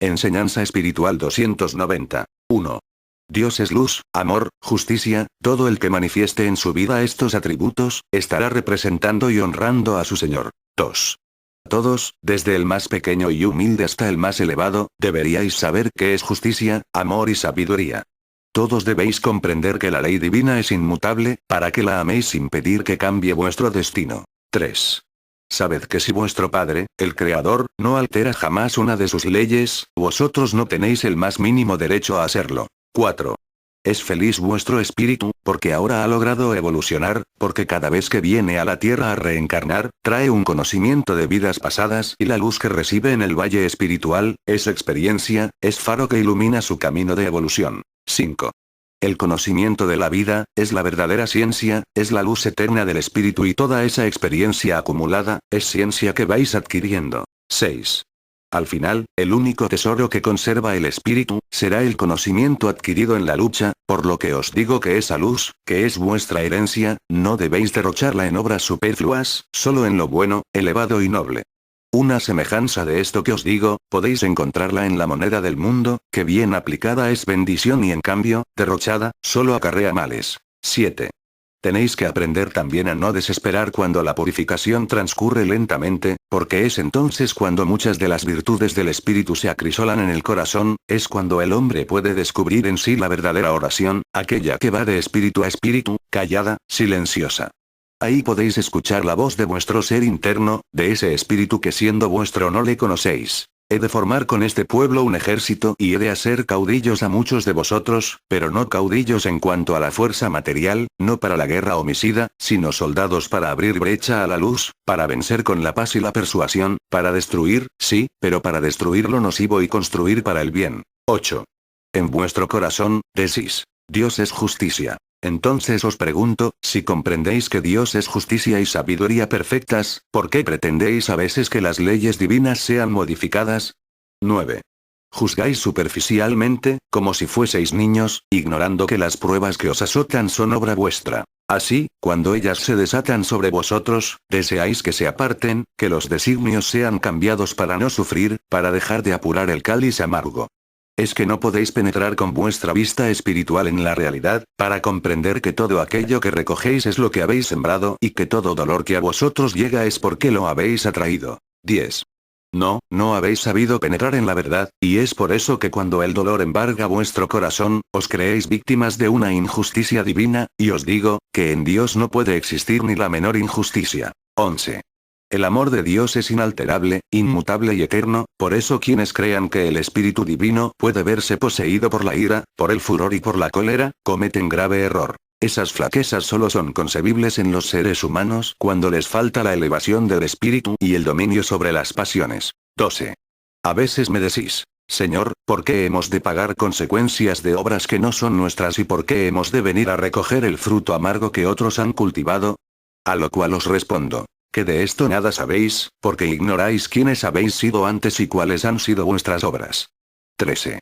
Enseñanza espiritual 290. 1. Dios es luz, amor, justicia, todo el que manifieste en su vida estos atributos, estará representando y honrando a su Señor. 2. Todos, desde el más pequeño y humilde hasta el más elevado, deberíais saber qué es justicia, amor y sabiduría. Todos debéis comprender que la ley divina es inmutable, para que la améis sin pedir que cambie vuestro destino. 3. Sabed que si vuestro Padre, el Creador, no altera jamás una de sus leyes, vosotros no tenéis el más mínimo derecho a hacerlo. 4. Es feliz vuestro espíritu, porque ahora ha logrado evolucionar, porque cada vez que viene a la Tierra a reencarnar, trae un conocimiento de vidas pasadas y la luz que recibe en el valle espiritual, es experiencia, es faro que ilumina su camino de evolución. 5. El conocimiento de la vida, es la verdadera ciencia, es la luz eterna del espíritu y toda esa experiencia acumulada, es ciencia que vais adquiriendo. 6. Al final, el único tesoro que conserva el espíritu, será el conocimiento adquirido en la lucha, por lo que os digo que esa luz, que es vuestra herencia, no debéis derrocharla en obras superfluas, solo en lo bueno, elevado y noble. Una semejanza de esto que os digo, podéis encontrarla en la moneda del mundo, que bien aplicada es bendición y en cambio, derrochada, solo acarrea males. 7. Tenéis que aprender también a no desesperar cuando la purificación transcurre lentamente, porque es entonces cuando muchas de las virtudes del espíritu se acrisolan en el corazón, es cuando el hombre puede descubrir en sí la verdadera oración, aquella que va de espíritu a espíritu, callada, silenciosa. Ahí podéis escuchar la voz de vuestro ser interno, de ese espíritu que siendo vuestro no le conocéis. He de formar con este pueblo un ejército y he de hacer caudillos a muchos de vosotros, pero no caudillos en cuanto a la fuerza material, no para la guerra homicida, sino soldados para abrir brecha a la luz, para vencer con la paz y la persuasión, para destruir, sí, pero para destruir lo nocivo y construir para el bien. 8. En vuestro corazón, decís, Dios es justicia. Entonces os pregunto, si comprendéis que Dios es justicia y sabiduría perfectas, ¿por qué pretendéis a veces que las leyes divinas sean modificadas? 9. Juzgáis superficialmente, como si fueseis niños, ignorando que las pruebas que os azotan son obra vuestra. Así, cuando ellas se desatan sobre vosotros, deseáis que se aparten, que los designios sean cambiados para no sufrir, para dejar de apurar el cáliz amargo. Es que no podéis penetrar con vuestra vista espiritual en la realidad, para comprender que todo aquello que recogéis es lo que habéis sembrado y que todo dolor que a vosotros llega es porque lo habéis atraído. 10. No habéis sabido penetrar en la verdad, y es por eso que cuando el dolor embarga vuestro corazón, os creéis víctimas de una injusticia divina, y os digo, que en Dios no puede existir ni la menor injusticia. 11. El amor de Dios es inalterable, inmutable y eterno, por eso quienes crean que el Espíritu Divino puede verse poseído por la ira, por el furor y por la cólera, cometen grave error. Esas flaquezas solo son concebibles en los seres humanos cuando les falta la elevación del espíritu y el dominio sobre las pasiones. 12. A veces me decís, Señor, ¿por qué hemos de pagar consecuencias de obras que no son nuestras y por qué hemos de venir a recoger el fruto amargo que otros han cultivado? A lo cual os respondo, que de esto nada sabéis, porque ignoráis quiénes habéis sido antes y cuáles han sido vuestras obras. 13.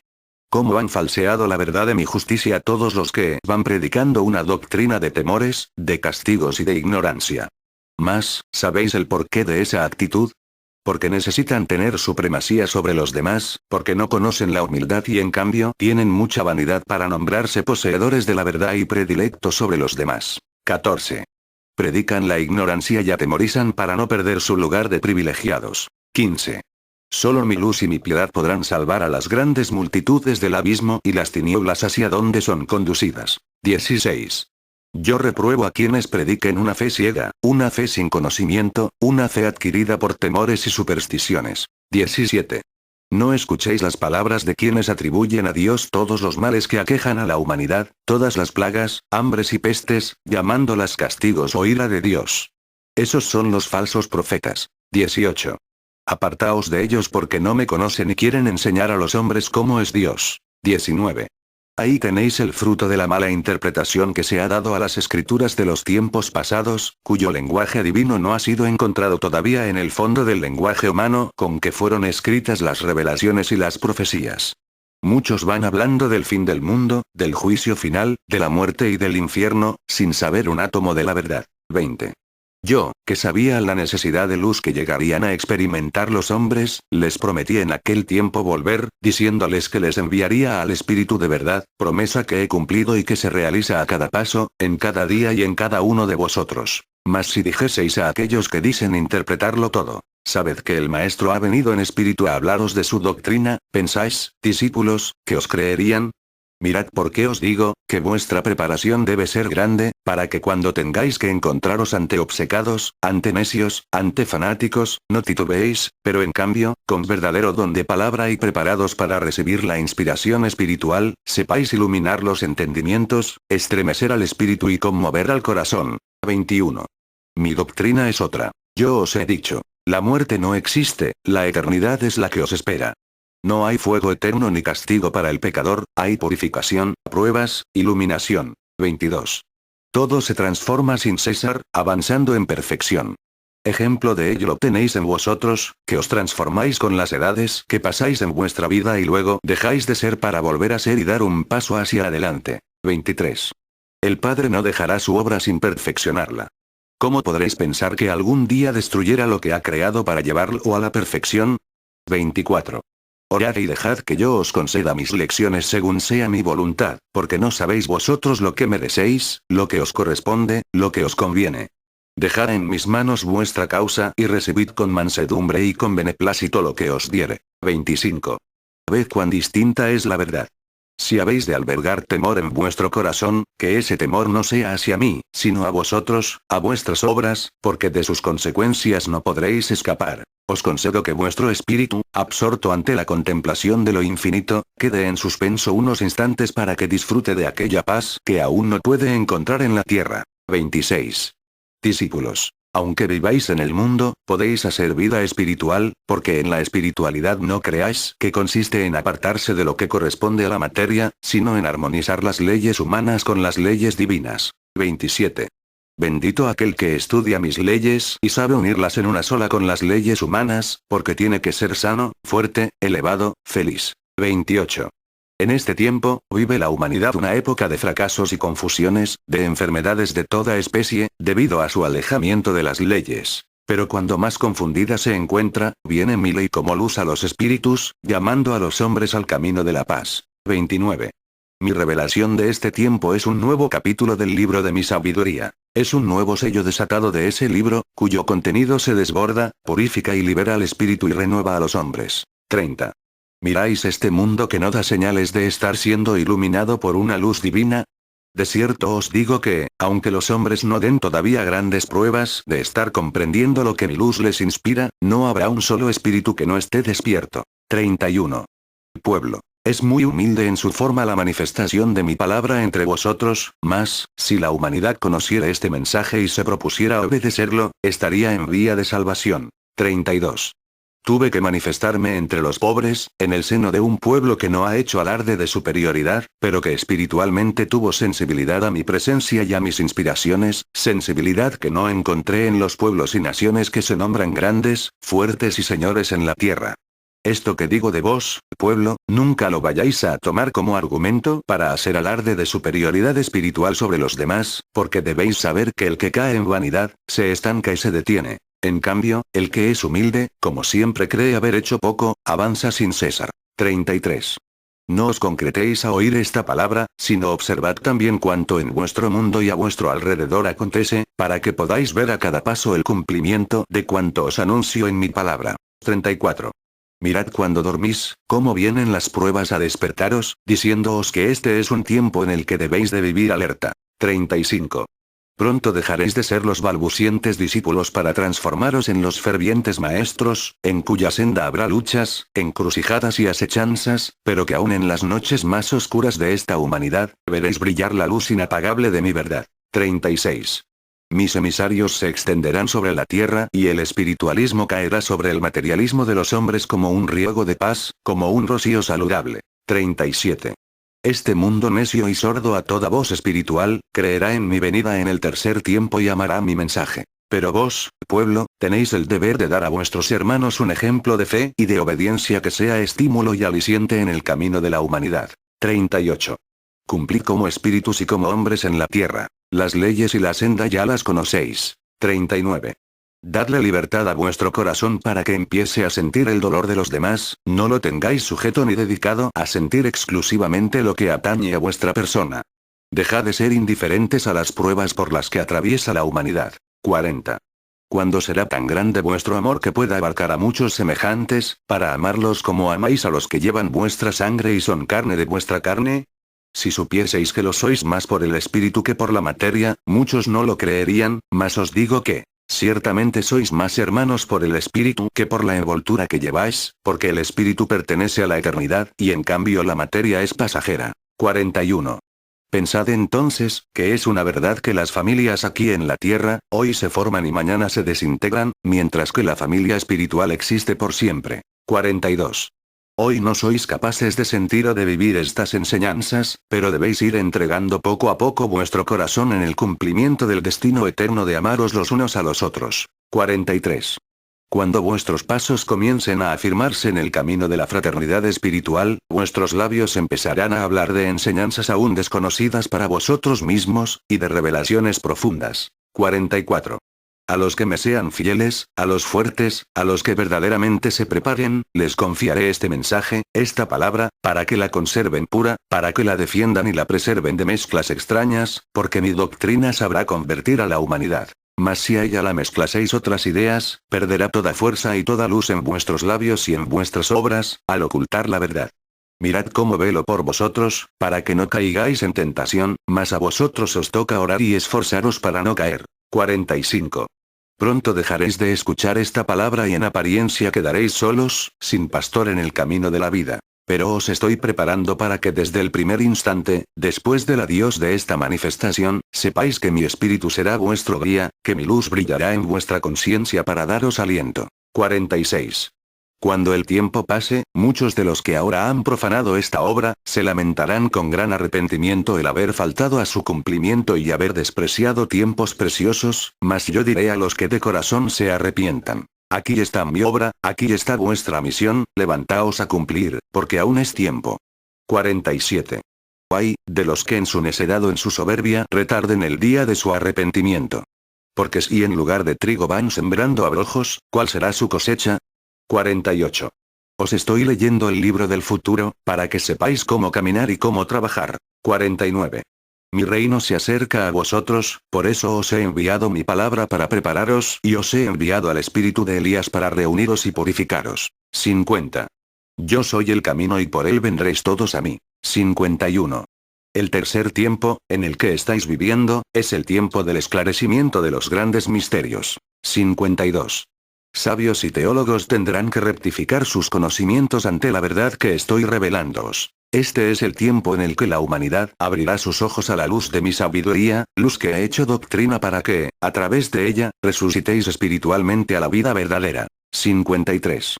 ¿Cómo han falseado la verdad de mi justicia todos los que van predicando una doctrina de temores, de castigos y de ignorancia? Mas, ¿sabéis el porqué de esa actitud? Porque necesitan tener supremacía sobre los demás, porque no conocen la humildad y en cambio tienen mucha vanidad para nombrarse poseedores de la verdad y predilectos sobre los demás. 14. Predican la ignorancia y atemorizan para no perder su lugar de privilegiados. 15. Solo mi luz y mi piedad podrán salvar a las grandes multitudes del abismo y las tinieblas hacia donde son conducidas. 16. Yo repruebo a quienes prediquen una fe ciega, una fe sin conocimiento, una fe adquirida por temores y supersticiones. 17. No escuchéis las palabras de quienes atribuyen a Dios todos los males que aquejan a la humanidad, todas las plagas, hambres y pestes, llamándolas castigos o ira de Dios. Esos son los falsos profetas. 18. Apartaos de ellos porque no me conocen y quieren enseñar a los hombres cómo es Dios. 19. Ahí tenéis el fruto de la mala interpretación que se ha dado a las escrituras de los tiempos pasados, cuyo lenguaje divino no ha sido encontrado todavía en el fondo del lenguaje humano con que fueron escritas las revelaciones y las profecías. Muchos van hablando del fin del mundo, del juicio final, de la muerte y del infierno, sin saber un átomo de la verdad. 20. Yo, que sabía la necesidad de luz que llegarían a experimentar los hombres, les prometí en aquel tiempo volver, diciéndoles que les enviaría al Espíritu de verdad, promesa que he cumplido y que se realiza a cada paso, en cada día y en cada uno de vosotros. Mas si dijeseis a aquellos que dicen interpretarlo todo, sabed que el Maestro ha venido en espíritu a hablaros de su doctrina, ¿pensáis, discípulos, que os creerían? Mirad por qué os digo, que vuestra preparación debe ser grande, para que cuando tengáis que encontraros ante obcecados, ante necios, ante fanáticos, no titubeéis, pero en cambio, con verdadero don de palabra y preparados para recibir la inspiración espiritual, sepáis iluminar los entendimientos, estremecer al espíritu y conmover al corazón. 21. Mi doctrina es otra. Yo os he dicho, la muerte no existe, la eternidad es la que os espera. No hay fuego eterno ni castigo para el pecador, hay purificación, pruebas, iluminación. 22. Todo se transforma sin cesar, avanzando en perfección. Ejemplo de ello lo tenéis en vosotros, que os transformáis con las edades que pasáis en vuestra vida y luego dejáis de ser para volver a ser y dar un paso hacia adelante. 23. El Padre no dejará su obra sin perfeccionarla. ¿Cómo podréis pensar que algún día destruyera lo que ha creado para llevarlo a la perfección? 24. Orad y dejad que yo os conceda mis lecciones según sea mi voluntad, porque no sabéis vosotros lo que merecéis, lo que os corresponde, lo que os conviene. Dejad en mis manos vuestra causa y recibid con mansedumbre y con beneplácito lo que os diere. 25. Ved cuán distinta es la verdad. Si habéis de albergar temor en vuestro corazón, que ese temor no sea hacia mí, sino a vosotros, a vuestras obras, porque de sus consecuencias no podréis escapar. Os concedo que vuestro espíritu, absorto ante la contemplación de lo infinito, quede en suspenso unos instantes para que disfrute de aquella paz que aún no puede encontrar en la tierra. 26. Discípulos, aunque viváis en el mundo, podéis hacer vida espiritual, porque en la espiritualidad no creáis que consiste en apartarse de lo que corresponde a la materia, sino en armonizar las leyes humanas con las leyes divinas. 27. Bendito aquel que estudia mis leyes y sabe unirlas en una sola con las leyes humanas, porque tiene que ser sano, fuerte, elevado, feliz. 28. En este tiempo, vive la humanidad una época de fracasos y confusiones, de enfermedades de toda especie, debido a su alejamiento de las leyes. Pero cuando más confundida se encuentra, viene mi ley como luz a los espíritus, llamando a los hombres al camino de la paz. 29. Mi revelación de este tiempo es un nuevo capítulo del libro de mi sabiduría. Es un nuevo sello desatado de ese libro, cuyo contenido se desborda, purifica y libera al espíritu y renueva a los hombres. 30. ¿Miráis este mundo que no da señales de estar siendo iluminado por una luz divina? De cierto os digo que, aunque los hombres no den todavía grandes pruebas de estar comprendiendo lo que mi luz les inspira, no habrá un solo espíritu que no esté despierto. 31. Pueblo. Es muy humilde en su forma la manifestación de mi palabra entre vosotros, mas, si la humanidad conociera este mensaje y se propusiera obedecerlo, estaría en vía de salvación. 32. Tuve que manifestarme entre los pobres, en el seno de un pueblo que no ha hecho alarde de superioridad, pero que espiritualmente tuvo sensibilidad a mi presencia y a mis inspiraciones, sensibilidad que no encontré en los pueblos y naciones que se nombran grandes, fuertes y señores en la tierra. Esto que digo de vos, pueblo, nunca lo vayáis a tomar como argumento para hacer alarde de superioridad espiritual sobre los demás, porque debéis saber que el que cae en vanidad, se estanca y se detiene. En cambio, el que es humilde, como siempre cree haber hecho poco, avanza sin cesar. 33. No os concretéis a oír esta palabra, sino observad también cuanto en vuestro mundo y a vuestro alrededor acontece, para que podáis ver a cada paso el cumplimiento de cuanto os anuncio en mi palabra. 34. Mirad cuando dormís, cómo vienen las pruebas a despertaros, diciéndoos que este es un tiempo en el que debéis de vivir alerta. 35. Pronto dejaréis de ser los balbucientes discípulos para transformaros en los fervientes maestros, en cuya senda habrá luchas, encrucijadas y asechanzas, pero que aún en las noches más oscuras de esta humanidad, veréis brillar la luz inapagable de mi verdad. 36. Mis emisarios se extenderán sobre la tierra y el espiritualismo caerá sobre el materialismo de los hombres como un riego de paz, como un rocío saludable. 37. Este mundo necio y sordo a toda voz espiritual, creerá en mi venida en el tercer tiempo y amará mi mensaje. Pero vos, pueblo, tenéis el deber de dar a vuestros hermanos un ejemplo de fe y de obediencia que sea estímulo y aliciente en el camino de la humanidad. 38. Cumplid como espíritus y como hombres en la tierra. Las leyes y la senda ya las conocéis. 39. Dadle libertad a vuestro corazón para que empiece a sentir el dolor de los demás, no lo tengáis sujeto ni dedicado a sentir exclusivamente lo que atañe a vuestra persona. Dejad de ser indiferentes a las pruebas por las que atraviesa la humanidad. 40. ¿Cuándo será tan grande vuestro amor que pueda abarcar a muchos semejantes, para amarlos como amáis a los que llevan vuestra sangre y son carne de vuestra carne? Si supieseis que lo sois más por el espíritu que por la materia, muchos no lo creerían, mas os digo que, ciertamente sois más hermanos por el espíritu que por la envoltura que lleváis, porque el espíritu pertenece a la eternidad y en cambio la materia es pasajera. 41. Pensad entonces, que es una verdad que las familias aquí en la tierra, hoy se forman y mañana se desintegran, mientras que la familia espiritual existe por siempre. 42. Hoy no sois capaces de sentir o de vivir estas enseñanzas, pero debéis ir entregando poco a poco vuestro corazón en el cumplimiento del destino eterno de amaros los unos a los otros. 43. Cuando vuestros pasos comiencen a afirmarse en el camino de la fraternidad espiritual, vuestros labios empezarán a hablar de enseñanzas aún desconocidas para vosotros mismos, y de revelaciones profundas. 44. A los que me sean fieles, a los fuertes, a los que verdaderamente se preparen, les confiaré este mensaje, esta palabra, para que la conserven pura, para que la defiendan y la preserven de mezclas extrañas, porque mi doctrina sabrá convertir a la humanidad. Mas si a ella la mezclaseis otras ideas, perderá toda fuerza y toda luz en vuestros labios y en vuestras obras, al ocultar la verdad. Mirad cómo velo por vosotros, para que no caigáis en tentación, mas a vosotros os toca orar y esforzaros para no caer. 45. Pronto dejaréis de escuchar esta palabra y en apariencia quedaréis solos, sin pastor en el camino de la vida. Pero os estoy preparando para que desde el primer instante, después del adiós de esta manifestación, sepáis que mi espíritu será vuestro guía, que mi luz brillará en vuestra conciencia para daros aliento. 46. Cuando el tiempo pase, muchos de los que ahora han profanado esta obra, se lamentarán con gran arrepentimiento el haber faltado a su cumplimiento y haber despreciado tiempos preciosos, mas yo diré a los que de corazón se arrepientan. Aquí está mi obra, aquí está vuestra misión, levantaos a cumplir, porque aún es tiempo. 47. Ay, de los que en su necedad o en su soberbia retarden el día de su arrepentimiento. Porque si en lugar de trigo van sembrando abrojos, ¿cuál será su cosecha? 48. Os estoy leyendo el libro del futuro, para que sepáis cómo caminar y cómo trabajar. 49. Mi reino se acerca a vosotros, por eso os he enviado mi palabra para prepararos y os he enviado al espíritu de Elías para reuniros y purificaros. 50. Yo soy el camino y por él vendréis todos a mí. 51. El tercer tiempo, en el que estáis viviendo, es el tiempo del esclarecimiento de los grandes misterios. 52. Sabios y teólogos tendrán que rectificar sus conocimientos ante la verdad que estoy revelándoos. Este es el tiempo en el que la humanidad abrirá sus ojos a la luz de mi sabiduría, luz que he hecho doctrina para que, a través de ella, resucitéis espiritualmente a la vida verdadera. 53.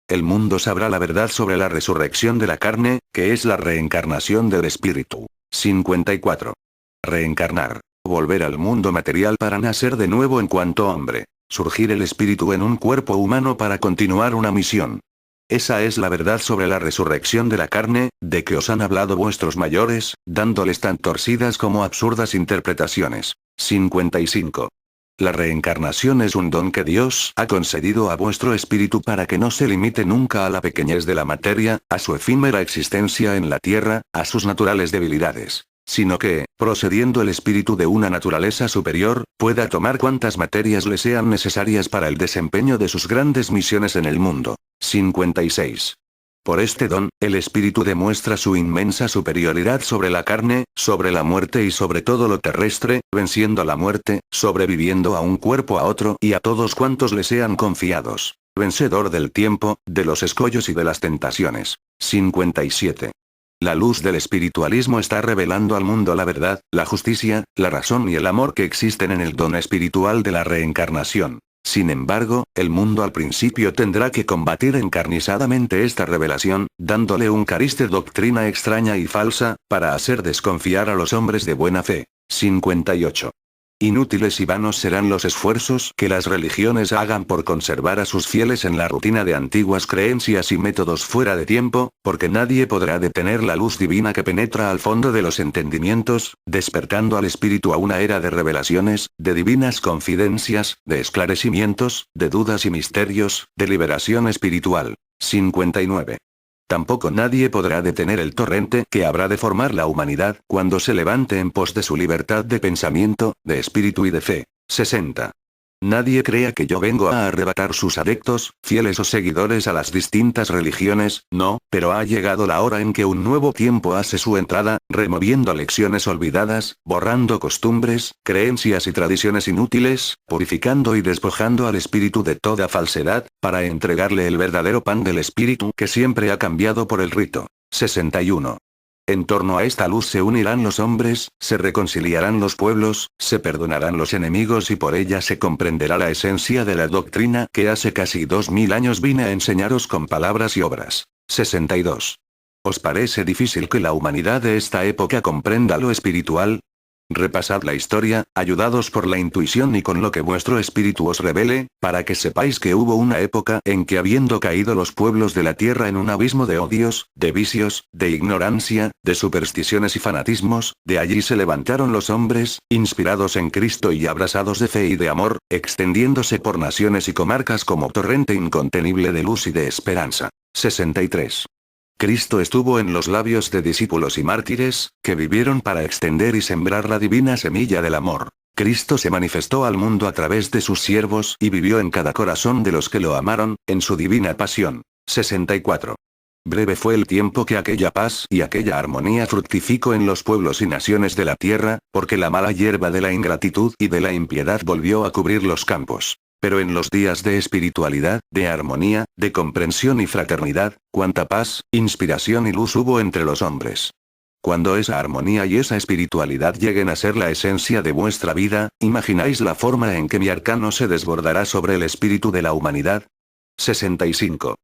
El mundo sabrá la verdad sobre la resurrección de la carne, que es la reencarnación del espíritu. 54. Reencarnar. Volver al mundo material para nacer de nuevo en cuanto hombre. Surgir el espíritu en un cuerpo humano para continuar una misión. Esa es la verdad sobre la resurrección de la carne, de que os han hablado vuestros mayores, dándoles tan torcidas como absurdas interpretaciones. 55. La reencarnación es un don que Dios ha concedido a vuestro espíritu para que no se limite nunca a la pequeñez de la materia, a su efímera existencia en la tierra, a sus naturales debilidades, sino que, procediendo el espíritu de una naturaleza superior, pueda tomar cuantas materias le sean necesarias para el desempeño de sus grandes misiones en el mundo. 56. Por este don, el espíritu demuestra su inmensa superioridad sobre la carne, sobre la muerte y sobre todo lo terrestre, venciendo a la muerte, sobreviviendo a un cuerpo a otro y a todos cuantos le sean confiados. Vencedor del tiempo, de los escollos y de las tentaciones. 57. La luz del espiritualismo está revelando al mundo la verdad, la justicia, la razón y el amor que existen en el don espiritual de la reencarnación. Sin embargo, el mundo al principio tendrá que combatir encarnizadamente esta revelación, dándole un cariz de doctrina extraña y falsa, para hacer desconfiar a los hombres de buena fe. 58. Inútiles y vanos serán los esfuerzos que las religiones hagan por conservar a sus fieles en la rutina de antiguas creencias y métodos fuera de tiempo, porque nadie podrá detener la luz divina que penetra al fondo de los entendimientos, despertando al espíritu a una era de revelaciones, de divinas confidencias, de esclarecimientos, de dudas y misterios, de liberación espiritual. 59. Tampoco nadie podrá detener el torrente que habrá de formar la humanidad cuando se levante en pos de su libertad de pensamiento, de espíritu y de fe. 60. Nadie crea que yo vengo a arrebatar sus adeptos, fieles o seguidores a las distintas religiones, no, pero ha llegado la hora en que un nuevo tiempo hace su entrada, removiendo lecciones olvidadas, borrando costumbres, creencias y tradiciones inútiles, purificando y despojando al espíritu de toda falsedad, para entregarle el verdadero pan del espíritu que siempre ha cambiado por el rito. 61. En torno a esta luz se unirán los hombres, se reconciliarán los pueblos, se perdonarán los enemigos y por ella se comprenderá la esencia de la doctrina que hace casi 2000 años vine a enseñaros con palabras y obras. 62. ¿Os parece difícil que la humanidad de esta época comprenda lo espiritual? Repasad la historia, ayudados por la intuición y con lo que vuestro espíritu os revele, para que sepáis que hubo una época en que habiendo caído los pueblos de la tierra en un abismo de odios, de vicios, de ignorancia, de supersticiones y fanatismos, de allí se levantaron los hombres, inspirados en Cristo y abrasados de fe y de amor, extendiéndose por naciones y comarcas como torrente incontenible de luz y de esperanza. 63. Cristo estuvo en los labios de discípulos y mártires, que vivieron para extender y sembrar la divina semilla del amor. Cristo se manifestó al mundo a través de sus siervos y vivió en cada corazón de los que lo amaron, en su divina pasión. 64. Breve fue el tiempo que aquella paz y aquella armonía fructificó en los pueblos y naciones de la tierra, porque la mala hierba de la ingratitud y de la impiedad volvió a cubrir los campos. Pero en los días de espiritualidad, de armonía, de comprensión y fraternidad, cuánta paz, inspiración y luz hubo entre los hombres. Cuando esa armonía y esa espiritualidad lleguen a ser la esencia de vuestra vida, ¿imagináis la forma en que mi arcano se desbordará sobre el espíritu de la humanidad? 65.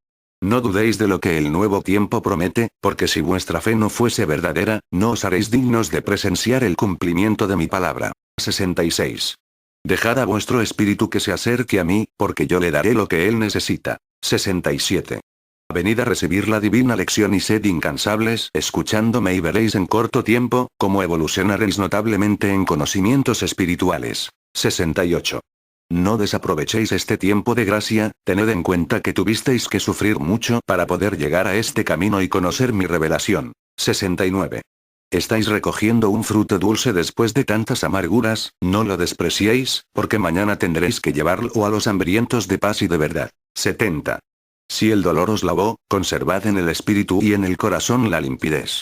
No dudéis de lo que el nuevo tiempo promete, porque si vuestra fe no fuese verdadera, no os haréis dignos de presenciar el cumplimiento de mi palabra. 66. Dejad a vuestro espíritu que se acerque a mí, porque yo le daré lo que él necesita. 67. Venid a recibir la divina lección y sed incansables, escuchándome y veréis en corto tiempo, cómo evolucionaréis notablemente en conocimientos espirituales. 68. No desaprovechéis este tiempo de gracia, tened en cuenta que tuvisteis que sufrir mucho para poder llegar a este camino y conocer mi revelación. 69. Estáis recogiendo un fruto dulce después de tantas amarguras, no lo despreciéis, porque mañana tendréis que llevarlo a los hambrientos de paz y de verdad. 70. Si el dolor os lavó, conservad en el espíritu y en el corazón la limpidez.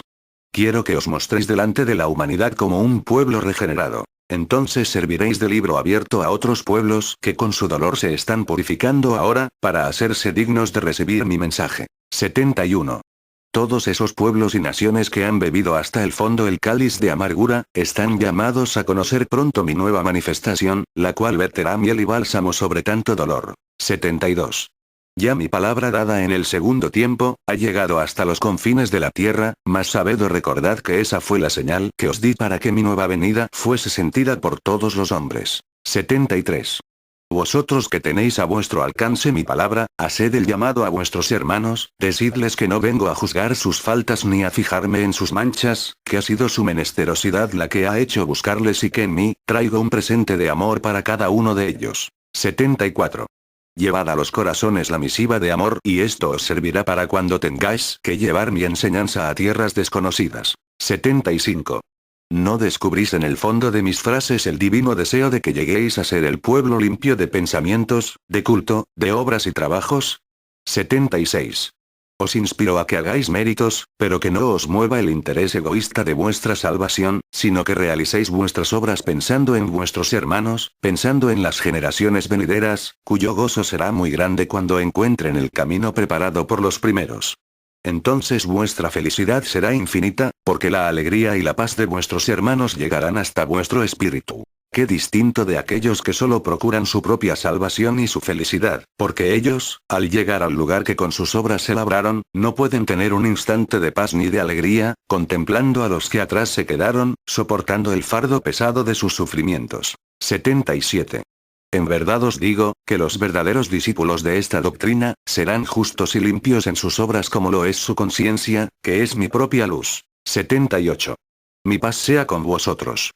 Quiero que os mostréis delante de la humanidad como un pueblo regenerado. Entonces serviréis de libro abierto a otros pueblos que con su dolor se están purificando ahora, para hacerse dignos de recibir mi mensaje. 71. Todos esos pueblos y naciones que han bebido hasta el fondo el cáliz de amargura, están llamados a conocer pronto mi nueva manifestación, la cual verterá miel y bálsamo sobre tanto dolor. 72. Ya mi palabra dada en el segundo tiempo, ha llegado hasta los confines de la tierra, mas sabed o recordad que esa fue la señal que os di para que mi nueva venida fuese sentida por todos los hombres. 73. Vosotros que tenéis a vuestro alcance mi palabra, haced el llamado a vuestros hermanos, decidles que no vengo a juzgar sus faltas ni a fijarme en sus manchas, que ha sido su menesterosidad la que ha hecho buscarles y que en mí, traigo un presente de amor para cada uno de ellos. 74. Llevad a los corazones la misiva de amor y esto os servirá para cuando tengáis que llevar mi enseñanza a tierras desconocidas. 75. ¿No descubrís en el fondo de mis frases el divino deseo de que lleguéis a ser el pueblo limpio de pensamientos, de culto, de obras y trabajos? 76. Os inspiro a que hagáis méritos, pero que no os mueva el interés egoísta de vuestra salvación, sino que realicéis vuestras obras pensando en vuestros hermanos, pensando en las generaciones venideras, cuyo gozo será muy grande cuando encuentren el camino preparado por los primeros. Entonces vuestra felicidad será infinita, porque la alegría y la paz de vuestros hermanos llegarán hasta vuestro espíritu. Qué distinto de aquellos que solo procuran su propia salvación y su felicidad, porque ellos, al llegar al lugar que con sus obras se labraron, no pueden tener un instante de paz ni de alegría, contemplando a los que atrás se quedaron, soportando el fardo pesado de sus sufrimientos. 77. En verdad os digo, que los verdaderos discípulos de esta doctrina, serán justos y limpios en sus obras como lo es su conciencia, que es mi propia luz. 78. Mi paz sea con vosotros.